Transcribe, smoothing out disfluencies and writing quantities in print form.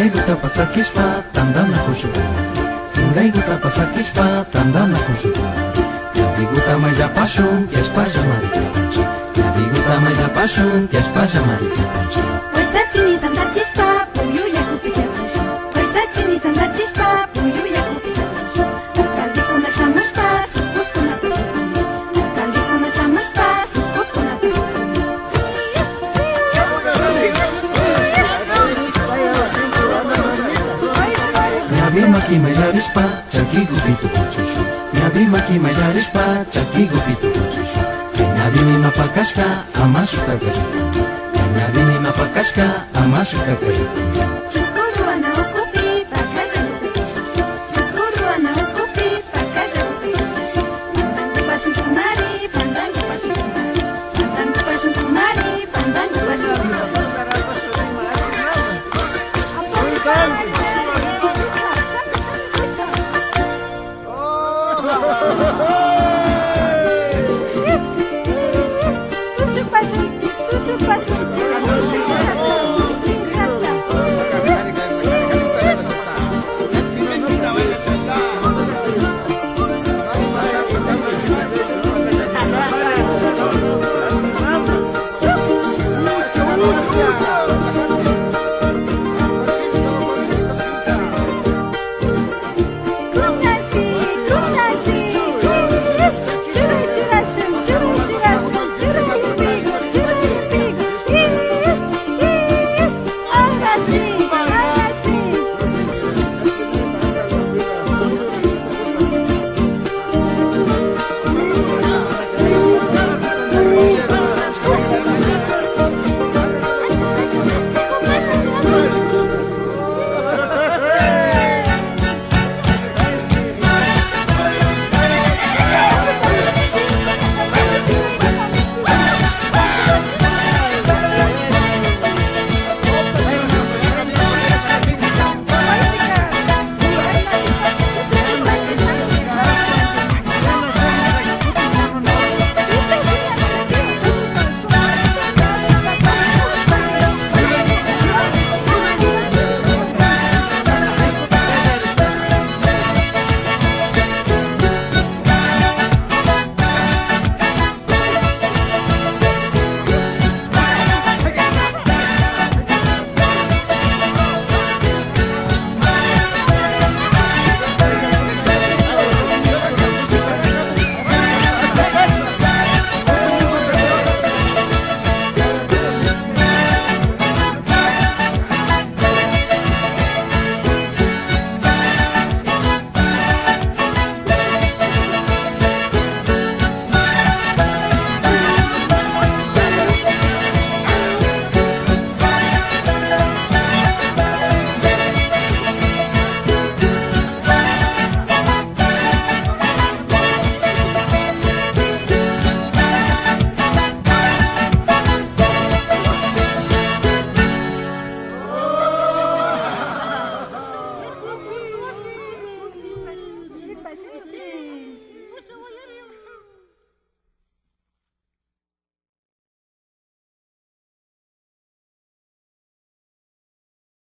Hingaiguta pasakishpa tandana kushuta. Hingaiguta pasakishpa tandana kushuta. Yabiguta mayapashun yashpasha marichapanchi. Yabiguta mayapashun yashpasha marichapanchi. Waytatini tantachispa puyu yakupi yapanchi. Waytatini tantachispa puyu yakupi yapanchi. Alcaldikuna shamashpa sukuskuna pajapani. Alcaldikuna shamashpa sukuskuna pajapani. Ñabimaki mayarishpa chakigupitu kuchishu. Ñabimaki mayarishpa chakigupitu kuchishu. Ñabimi mapakashka amashuka kajika. Ñabimi mapakashka amashuka kajika. Chiskuruana ukupi pakalla utakushu. Chiskuruana ukupi pakalla utakushu. Pandangu pashin tumari, pandangu pashin tumari. Pandangu pashin tumari, pandangu pashin tumari.